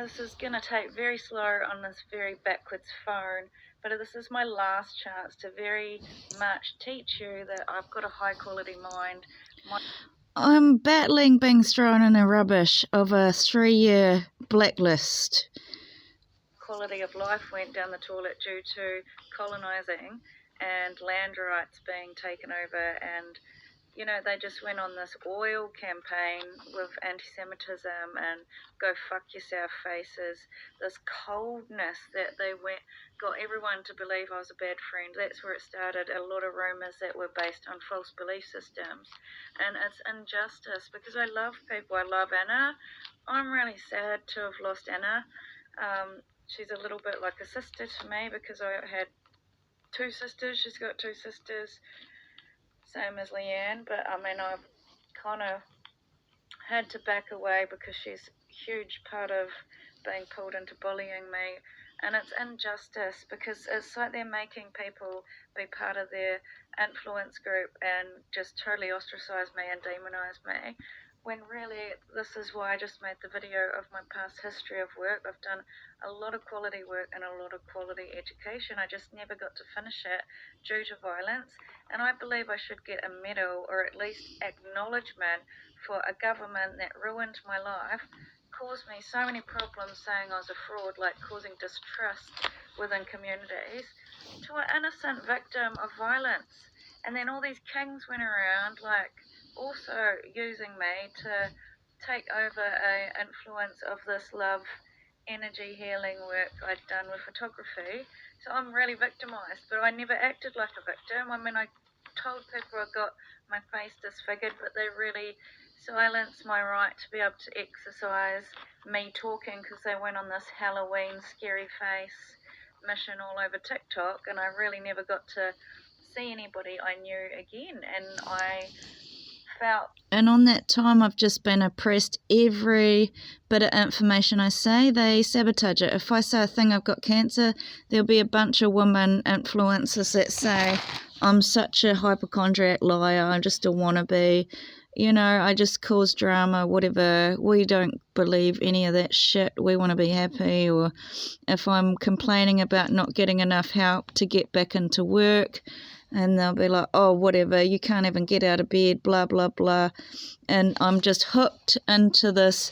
This is going to take very slow on this very backwards phone, but this is my last chance to very much teach you that I've got a high quality mind. I'm battling being thrown in the rubbish of a 3-year blacklist. Quality of life went down the toilet due to colonising and land rights being taken over, and you know, they just went on this oil campaign with anti-Semitism and go fuck yourself faces, this coldness that they got everyone to believe I was a bad friend. That's where it started. A lot of rumours that were based on false belief systems, and it's injustice because I love people. I love Anna. I'm really sad to have lost Anna. She's a little bit like a sister to me because I had 2 sisters. She's got 2 sisters, same as Leanne, but I mean, I've kind of had to back away because she's a huge part of being pulled into bullying me. And it's injustice because it's like they're making people be part of their influence group and just totally ostracize me and demonize me. When really, this is why I just made the video of my past history of work. I've done a lot of quality work and a lot of quality education. I just never got to finish it due to violence. And I believe I should get a medal or at least acknowledgement for a government that ruined my life, caused me so many problems saying I was a fraud, like causing distrust within communities, to an innocent victim of violence. And then all these kings went around, like, also using me to take over a influence of this love energy healing work I'd done with photography. So I'm really victimized, but I never acted like a victim. I mean, I told people I got my face disfigured, but they really silenced my right to be able to exercise me talking because they went on this Halloween scary face mission all over TikTok, and I really never got to see anybody I knew again. And I felt, and on that time I've just been oppressed. Every bit of information I say, they sabotage it. If I say a thing, I've got cancer, there'll be a bunch of women influencers that say I'm such a hypochondriac liar, I'm just a wannabe, you know, I just cause drama, whatever. We don't believe any of that shit. We want to be happy. Or if I'm complaining about not getting enough help to get back into work, and they'll be like, oh, whatever, you can't even get out of bed, blah, blah, blah. And I'm just hooked into this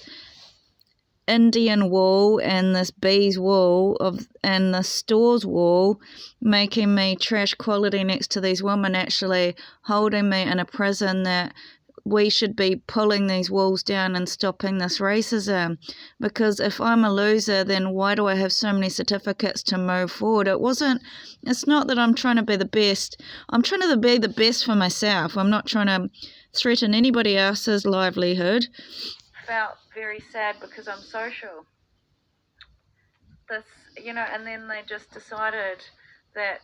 Indian wool and this bees wool and the stores wool, making me trash quality next to these women actually holding me in a prison that we should be pulling these walls down and stopping this racism. Because if I'm a loser, then why do I have so many certificates to move forward? It's not that I'm trying to be the best. I'm trying to be the best for myself. I'm not trying to threaten anybody else's livelihood. felt very sad because I'm social. This, you know, and then they just decided that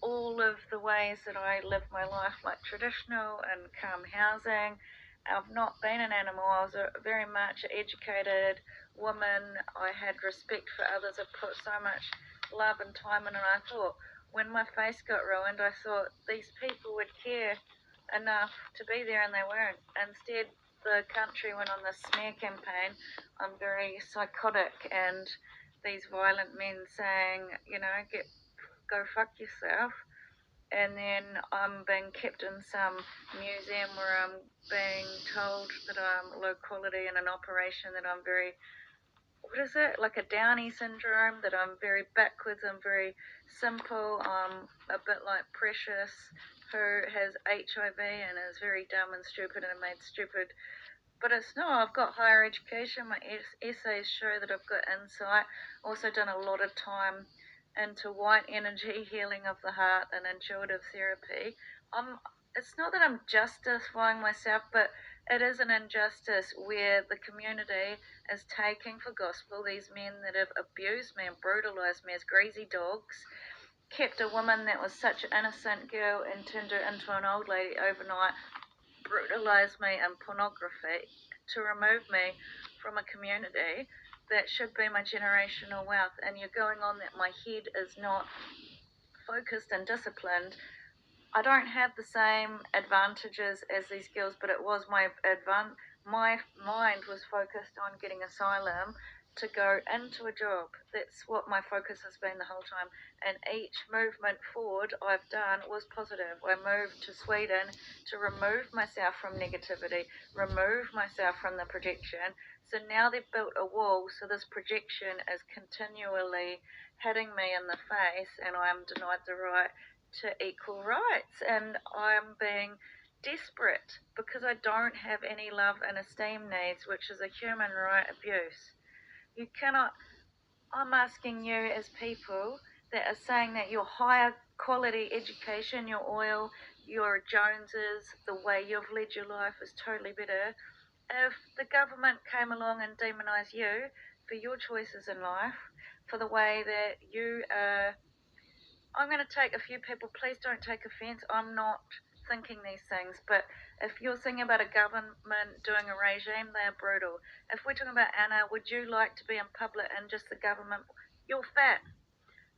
all of the ways that I live my life, like traditional and calm housing, I've not been an animal. I was very much an educated woman. I had respect for others. I put so much love and time in, and I thought when my face got ruined, I thought these people would care enough to be there, and they weren't. Instead, the country went on this smear campaign. I'm very psychotic, and these violent men saying, you know, go fuck yourself. And then I'm being kept in some museum where I'm being told that I'm low quality in an operation that I'm very, what is it, like a Downey syndrome, that I'm very backwards, I'm very simple, I'm a bit like Precious, who has HIV and is very dumb and stupid and made stupid. But it's not. I've got higher education. My essays show that I've got insight. Also done a lot of time into white energy, healing of the heart, and intuitive therapy. It's not that I'm justifying myself, but it is an injustice where the community is taking for gospel these men that have abused me and brutalized me as greasy dogs, kept a woman that was such an innocent girl and turned her into an old lady overnight, brutalized me in pornography to remove me from a community that should be my generational wealth. And you're going on that my head is not focused and disciplined. I don't have the same advantages as these girls, but it was my my mind was focused on getting asylum to go into a job. That's what my focus has been the whole time. And each movement forward I've done was positive. I moved to Sweden to remove myself from negativity, remove myself from the projection. So now they've built a wall, so this projection is continually hitting me in the face, and I'm denied the right to equal rights. And I'm being desperate because I don't have any love and esteem needs, which is a human right abuse. You cannot, I'm asking you as people that are saying that your higher quality education, your oil, your Joneses, the way you've led your life is totally better. If the government came along and demonised you for your choices in life, for the way that you are, I'm going to take a few people, please don't take offence, I'm not thinking these things, but if you're thinking about a government doing a regime, they are brutal. If we're talking about Anna, would you like to be in public and just the government? You're fat.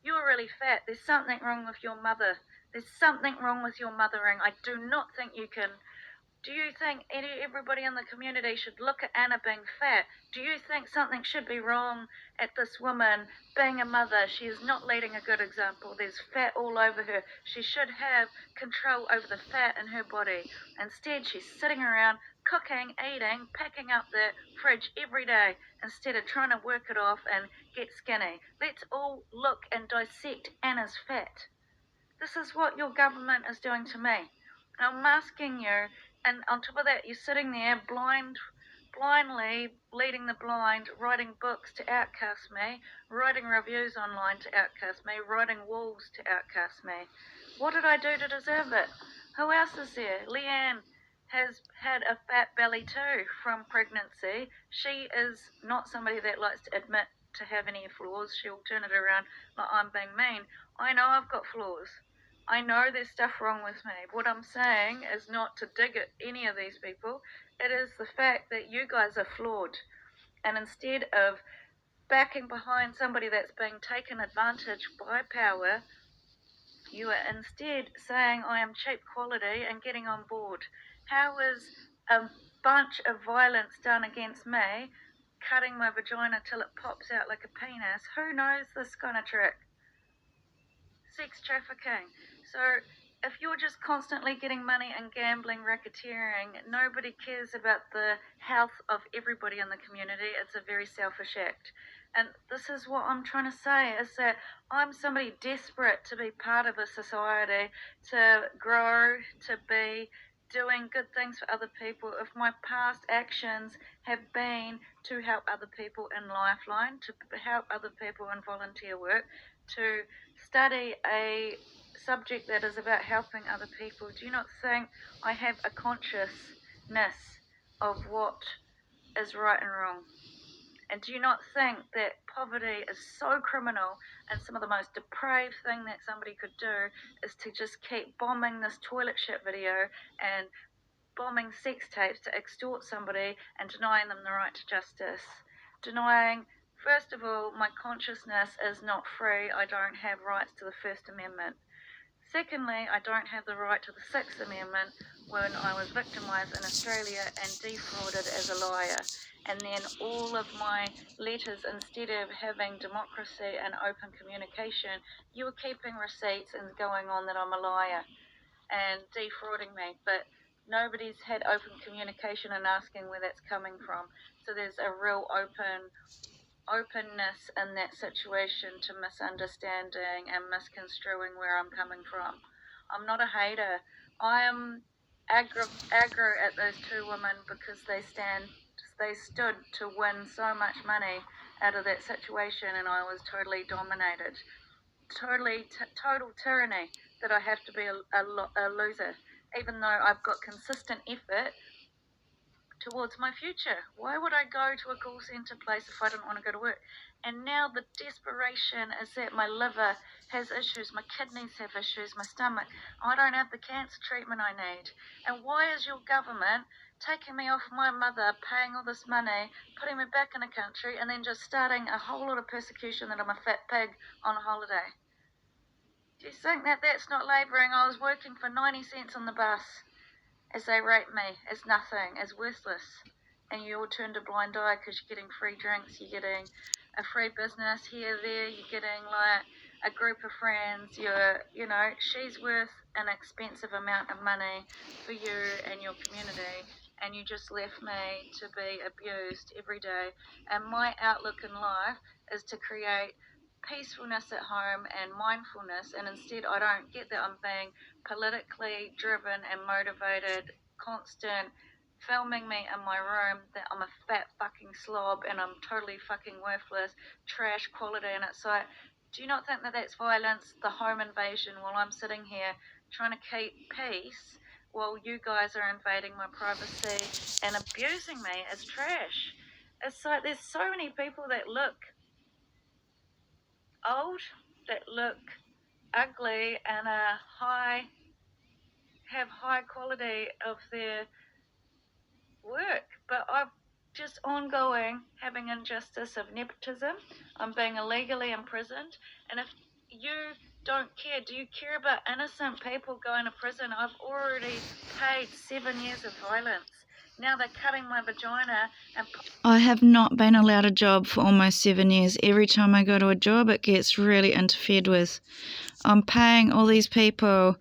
You're really fat. There's something wrong with your mother. There's something wrong with your mothering. I do not think you can. Do you think everybody in the community should look at Anna being fat? Do you think something should be wrong at this woman being a mother? She is not leading a good example. There's fat all over her. She should have control over the fat in her body. Instead, she's sitting around cooking, eating, packing up the fridge every day instead of trying to work it off and get skinny. Let's all look and dissect Anna's fat. This is what your government is doing to me. I'm asking you, and on top of that, you're sitting there blindly leading the blind, writing books to outcast me, writing reviews online to outcast me, writing walls to outcast me. What did I do to deserve it? Who else is there? Leanne has had a fat belly too from pregnancy. She is not somebody that likes to admit to have any flaws. She'll turn it around like I'm being mean. I know I've got flaws. I know there's stuff wrong with me. What I'm saying is not to dig at any of these people. It is the fact that you guys are flawed. And instead of backing behind somebody that's being taken advantage by power, you are instead saying, I am cheap quality and getting on board. How is a bunch of violence done against me, cutting my vagina till it pops out like a penis? Who knows this kind of trick? Sex trafficking. So if you're just constantly getting money and gambling, racketeering, nobody cares about the health of everybody in the community. It's a very selfish act. And this is what I'm trying to say, is that I'm somebody desperate to be part of a society, to grow, to be doing good things for other people. If my past actions have been to help other people in Lifeline, to help other people in volunteer work, to study a subject that is about helping other people, do you not think I have a consciousness of what is right and wrong? And do you not think that poverty is so criminal, and some of the most depraved thing that somebody could do is to just keep bombing this toilet shit video and bombing sex tapes to extort somebody and denying them the right to justice? Denying, first of all, my consciousness is not free. I don't have rights to the First Amendment. Secondly, I don't have the right to the Sixth Amendment when I was victimised in Australia and defrauded as a liar. And then all of my letters, instead of having democracy and open communication, you were keeping receipts and going on that I'm a liar and defrauding me. But nobody's had open communication and asking where that's coming from. So there's a real openness in that situation to misunderstanding and misconstruing where I'm coming from. I'm not a hater. I am aggro at those two women because they stood to win so much money out of that situation, and I was totally dominated. Total tyranny that I have to be a loser, even though I've got consistent effort towards my future. Why would I go to a call centre place if I didn't want to go to work? And now the desperation is that my liver has issues, my kidneys have issues, my stomach. I don't have the cancer treatment I need. And why is your government taking me off my mother, paying all this money, putting me back in a country, and then just starting a whole lot of persecution that I'm a fat pig on holiday? Do you think that that's not labouring? I was working for 90 cents on the bus as they rate me as nothing, as worthless. and you all turned a blind eye because you're getting free drinks, you're getting a free business here, there, you're getting like a group of friends, you know, she's worth an expensive amount of money for you and your community, and you just left me to be abused every day. And my outlook in life is to create peacefulness at home and mindfulness, and instead I don't get that. I'm being politically driven and motivated, constant filming me in my room that I'm a fat fucking slob and I'm totally fucking worthless, trash quality, and it's like, do you not think that that's violence, the home invasion, while I'm sitting here trying to keep peace while you guys are invading my privacy and abusing me as trash? It's like there's so many people that look old, that look ugly, and have high quality of their work, but I've just ongoing having injustice of nepotism. I'm being illegally imprisoned, and if you don't care, do you care about innocent people going to prison? I've already paid 7 years of violence. Now they're cutting my vagina and I have not been allowed a job for almost 7 years. Every time I go to a job, it gets really interfered with. I'm paying all these people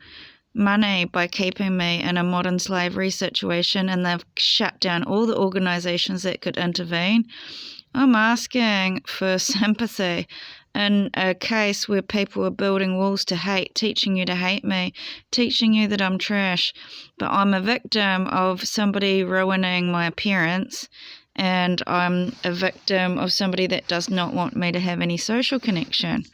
money by keeping me in a modern slavery situation, and they've shut down all the organisations that could intervene. I'm asking for sympathy in a case where people are building walls to hate, teaching you to hate me, teaching you that I'm trash. But I'm a victim of somebody ruining my appearance, and I'm a victim of somebody that does not want me to have any social connection.